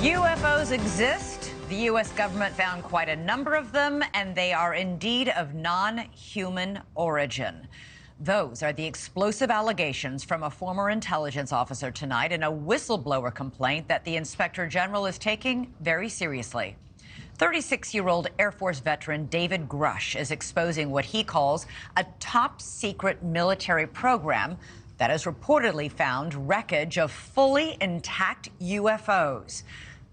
UFOs exist. The U.S. government found quite a number of them, and they are indeed of non-human origin. Those are the explosive allegations from a former intelligence officer tonight in a whistleblower complaint that the Inspector General is taking very seriously. 36-year-old Air Force veteran David Grush is exposing what he calls a top-secret military program that has reportedly found wreckage of fully intact UFOs.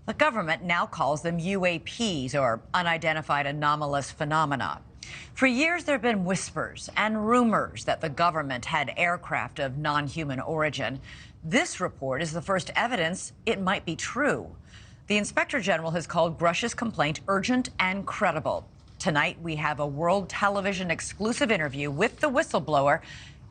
The government now calls them UAPs, or unidentified anomalous phenomena. For years, there have been whispers and rumors that the government had aircraft of non-human origin. This report is the first evidence it might be true. The Inspector General has called Grush's complaint urgent and credible. Tonight, we have a World Television exclusive interview with the whistleblower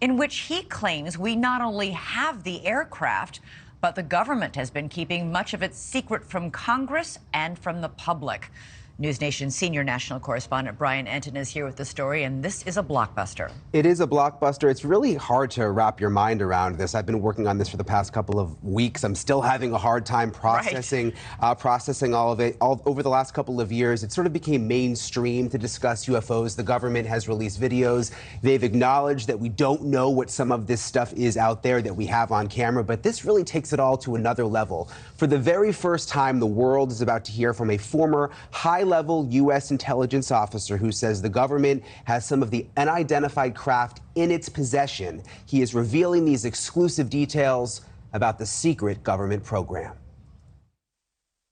in which he claims we not only have the aircraft, but the government has been keeping much of its secret from Congress and from the public. News Nation's senior national correspondent Brian Enton is here with the story, and this is a blockbuster. It is a blockbuster. It's really hard to wrap your mind around this. I've been working on this for the past couple of weeks. I'm still having a hard time processing all of it. Over the last couple of years, it sort of became mainstream to discuss UFOs. The government has released videos. They've acknowledged that we don't know what some of this stuff is out there that we have on camera, but this really takes it all to another level. For the very first time, the world is about to hear from a former high-level U.S. intelligence officer who says the government has some of the unidentified craft in its possession. He is revealing these exclusive details about the secret government program.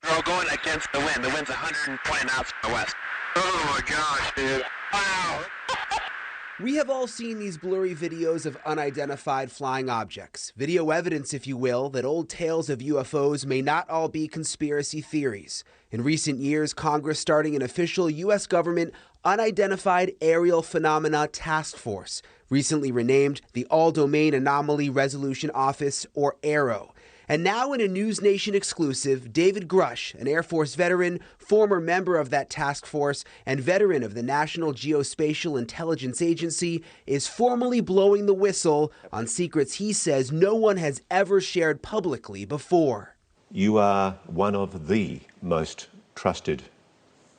We're all going against the wind. The wind's 120 knots from the west. Oh my gosh, dude. Wow. We have all seen these blurry videos of unidentified flying objects. Video evidence, if you will, that old tales of UFOs may not all be conspiracy theories. In recent years, Congress starting an official U.S. government Unidentified Aerial Phenomena Task Force, recently renamed the All-Domain Anomaly Resolution Office, or AARO. And now in a News Nation exclusive, David Grush, an Air Force veteran, former member of that task force, and veteran of the National Geospatial Intelligence Agency, is formally blowing the whistle on secrets he says no one has ever shared publicly before. You are one of the most trusted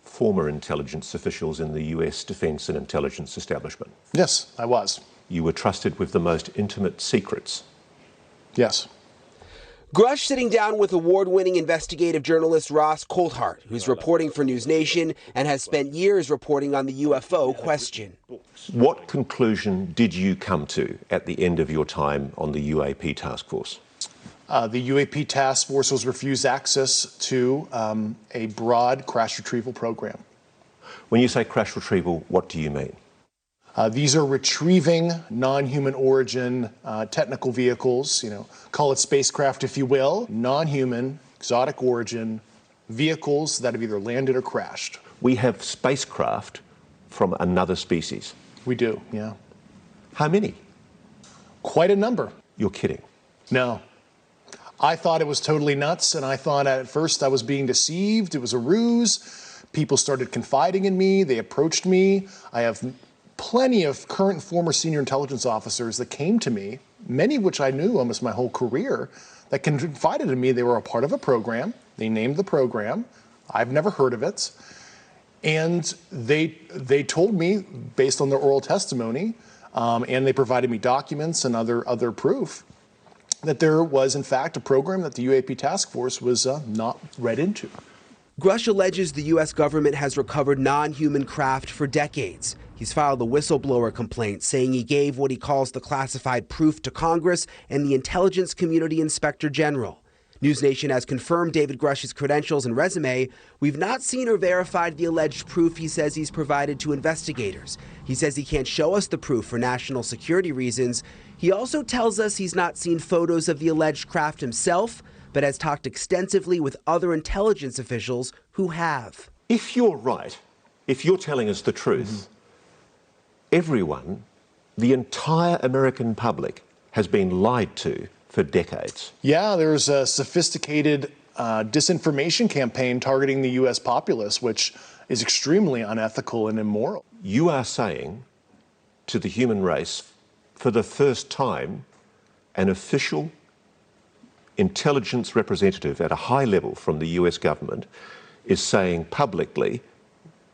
former intelligence officials in the U.S. defense and intelligence establishment. Yes, I was. You were trusted with the most intimate secrets. Yes. Grush sitting down with award-winning investigative journalist Ross Coulthart, who's reporting for News Nation and has spent years reporting on the UFO question. What conclusion did you come to at the end of your time on the UAP task force? The UAP task force was refused access to a broad crash retrieval program. When you say crash retrieval, what do you mean? These are retrieving non-human origin technical vehicles, call it spacecraft if you will, non-human, exotic origin vehicles that have either landed or crashed. We have spacecraft from another species. We do, yeah. How many? Quite a number. You're kidding. No. I thought it was totally nuts, and I thought at first I was being deceived. It was a ruse. People started confiding in me. They approached me. I have plenty of current and former senior intelligence officers that came to me, many of which I knew almost my whole career, that confided in me they were a part of a program. They named the program. I've never heard of it. And they told me, based on their oral testimony, and they provided me documents and other proof, that there was, in fact, a program that the UAP task force was not read into. Grush alleges the U.S. government has recovered non-human craft for decades. He's filed a whistleblower complaint saying he gave what he calls the classified proof to Congress and the intelligence community inspector general. News Nation has confirmed David Grush's credentials and resume. We've not seen or verified the alleged proof he says he's provided to investigators. He says he can't show us the proof for national security reasons. He also tells us he's not seen photos of the alleged craft himself, but has talked extensively with other intelligence officials who have. If you're right, if you're telling us the truth, everyone, the entire American public, has been lied to for decades. Yeah, there's a sophisticated disinformation campaign targeting the U.S. populace, which is extremely unethical and immoral. You are saying to the human race, for the first time, an official intelligence representative at a high level from the US government is saying publicly,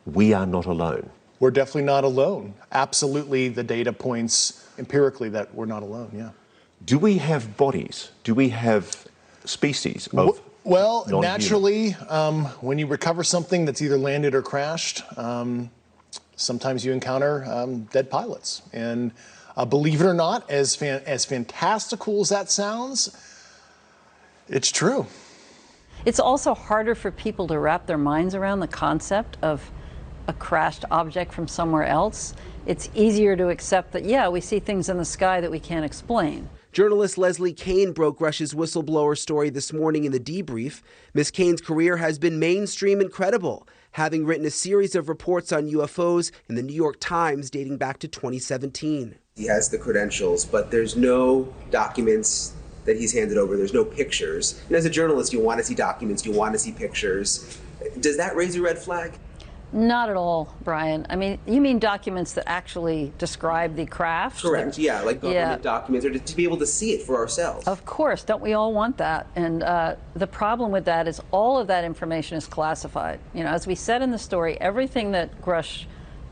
we are not alone. We're definitely not alone. Absolutely, the data points empirically that we're not alone, yeah. Do we have bodies? Do we have species of Well, non-human? naturally, when you recover something that's either landed or crashed, sometimes you encounter dead pilots. And believe it or not, as fantastical as that sounds, it's true. It's also harder for people to wrap their minds around the concept of a crashed object from somewhere else. It's easier to accept that, yeah, we see things in the sky that we can't explain. Journalist Leslie Kean broke Rush's whistleblower story this morning in the debrief. Ms. Kean's career has been mainstream and credible, having written a series of reports on UFOs in the New York Times dating back to 2017. He has the credentials, but there's no documents that he's handed over. There's no pictures. And as a journalist, you want to see documents, you want to see pictures. Does that raise a red flag? Not at all, Brian. I mean, you mean documents that actually describe the craft? Correct, yeah, like government documents, or to be able to see it for ourselves. Of course, don't we all want that? And the problem with that is all of that information is classified. You know, as we said in the story, everything that Grush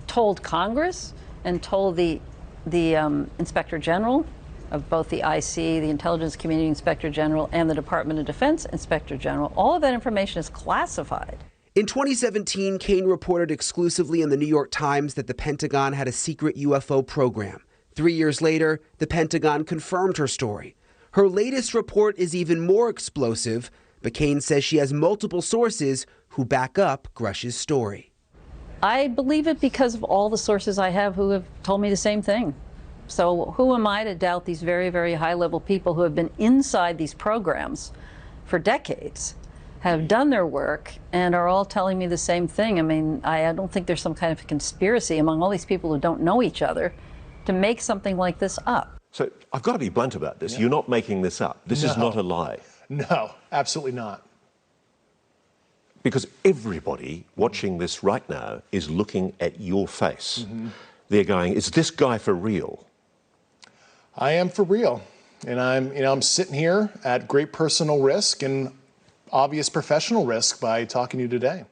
told Congress and told the Inspector General of both the IC, the Intelligence Community Inspector General, and the Department of Defense Inspector General, all of that information is classified. In 2017, Kean reported exclusively in the New York Times that the Pentagon had a secret UFO program. 3 years later, the Pentagon confirmed her story. Her latest report is even more explosive, but Kean says she has multiple sources who back up Grush's story. I believe it because of all the sources I have who have told me the same thing. So who am I to doubt these very, very high-level people who have been inside these programs for decades, have done their work, and are all telling me the same thing? I mean, I don't think there's some kind of conspiracy among all these people who don't know each other to make something like this up. So I've got to be blunt about this. You're not making this up. This is not a lie. No, absolutely not. Because everybody watching this right now is looking at your face. They're going, is this guy for real? I am for real. And I'm sitting here at great personal risk and obvious professional risk by talking to you today.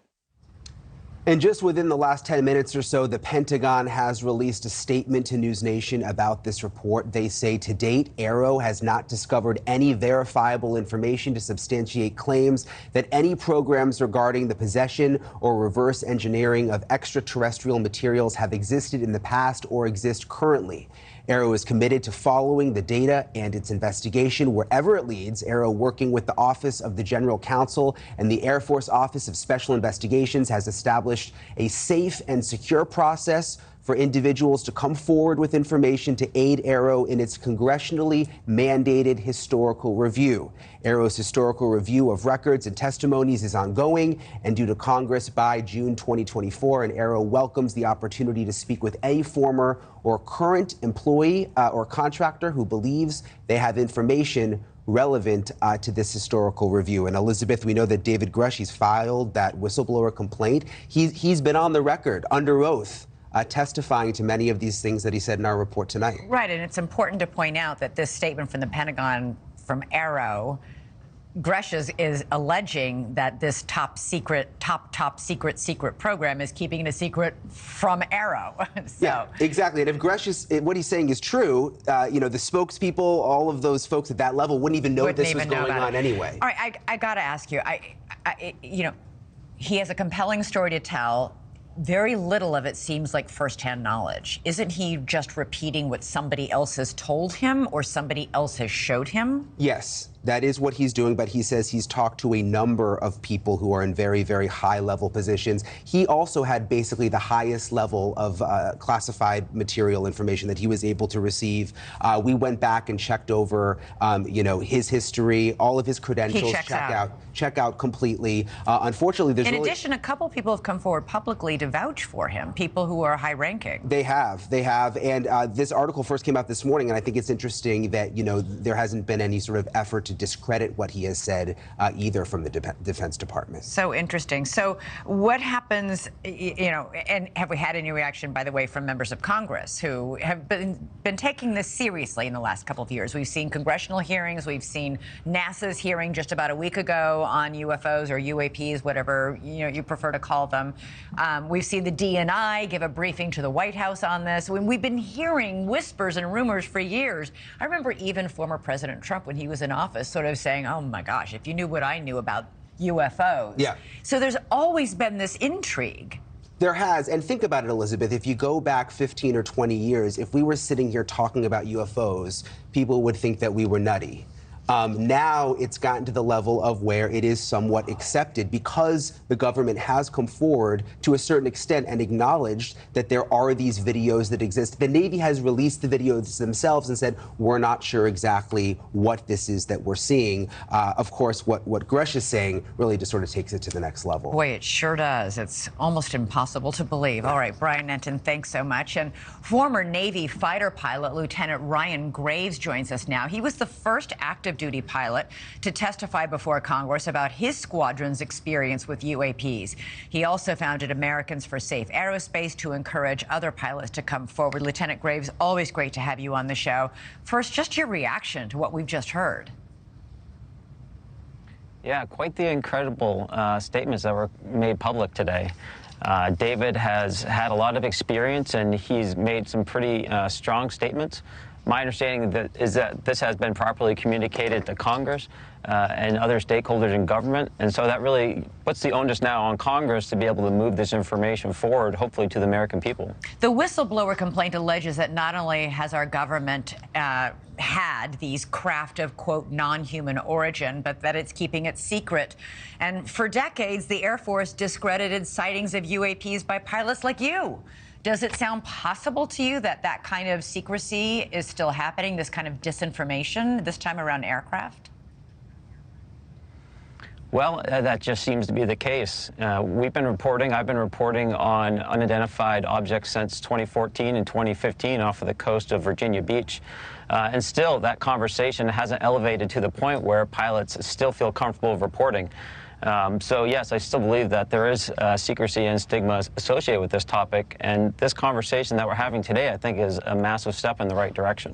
And just within the last 10 minutes or so, the Pentagon has released a statement to News Nation about this report. They say to date, AARO has not discovered any verifiable information to substantiate claims that any programs regarding the possession or reverse engineering of extraterrestrial materials have existed in the past or exist currently. AARO is committed to following the data and its investigation wherever it leads. AARO, working with the Office of the General Counsel and the Air Force Office of Special Investigations, has established a safe and secure process for individuals to come forward with information to aid AARO in its congressionally mandated historical review. AARO's historical review of records and testimonies is ongoing and due to Congress by June 2024, and AARO welcomes the opportunity to speak with any former or current employee or contractor who believes they have information relevant to this historical review. And Elizabeth, we know that David Grush, he's filed that whistleblower complaint. He's been on the record under oath testifying to many of these things that he said in our report tonight. Right, and it's important to point out that this statement from the Pentagon, from AARO, Grush is alleging that this top secret program is keeping it a secret from AARO. So. Yeah, exactly. And if Grush what he's saying is true, the spokespeople, all of those folks at that level wouldn't even know this was going on anyway. All right, I got to ask you, he has a compelling story to tell. Very little of it seems like firsthand knowledge. Isn't he just repeating what somebody else has told him or somebody else has showed him? Yes, that is what he's doing, but he says he's talked to a number of people who are in very, very high-level positions. He also had basically the highest level of classified material information that he was able to receive. We went back and checked over, his history, all of his credentials. Check out completely. Unfortunately, there's in addition, a couple people have come forward publicly to vouch for him, people who are high-ranking. They have, and this article first came out this morning, and I think it's interesting that, there hasn't been any sort of effort to discredit what he has said either from the Defense Department. So interesting. So what happens, you know, and have we had any reaction, by the way, from members of Congress who have been taking this seriously in the last couple of years? We've seen congressional hearings. We've seen NASA's hearing just about a week ago on UFOs or UAPs, whatever you prefer to call them. We've seen the DNI give a briefing to the White House on this. When we've been hearing whispers and rumors for years. I remember even former President Trump, when he was in office, sort of saying, oh my gosh, if you knew what I knew about UFOs. Yeah. So there's always been this intrigue. There has, and think about it, Elizabeth, if you go back 15 or 20 years, if we were sitting here talking about UFOs, people would think that we were nutty. Now it's gotten to the level of where it is somewhat accepted because the government has come forward to a certain extent and acknowledged that there are these videos that exist. The Navy has released the videos themselves and said, we're not sure exactly what this is that we're seeing. Of course, what Gresh is saying really just sort of takes it to the next level. Boy, it sure does. It's almost impossible to believe. All right, Brian Nenton, thanks so much. And former Navy fighter pilot Lieutenant Ryan Graves joins us now. He was the first active duty pilot to testify before Congress about his squadron's experience with UAPs. He also founded Americans for Safe Aerospace to encourage other pilots to come forward. Lieutenant Graves, always great to have you on the show. First, just your reaction to what we've just heard. Yeah, quite the incredible statements that were made public today. David has had a lot of experience, and he's made some pretty strong statements. My understanding is that this has been properly communicated to Congress and other stakeholders in government, and so that really puts the onus now on Congress to be able to move this information forward, hopefully to the American people. The whistleblower complaint alleges that not only has our government had these craft of, quote, non-human origin, but that it's keeping it secret. And for decades, the Air Force discredited sightings of UAPs by pilots like you. Does it sound possible to you that that kind of secrecy is still happening, this kind of disinformation, this time around aircraft? Well, that just seems to be the case. I've been reporting on unidentified objects since 2014 and 2015 off of the coast of Virginia Beach. And still, that conversation hasn't elevated to the point where pilots still feel comfortable reporting. So, yes, I still believe that there is secrecy and stigma associated with this topic. And this conversation that we're having today, I think, is a massive step in the right direction.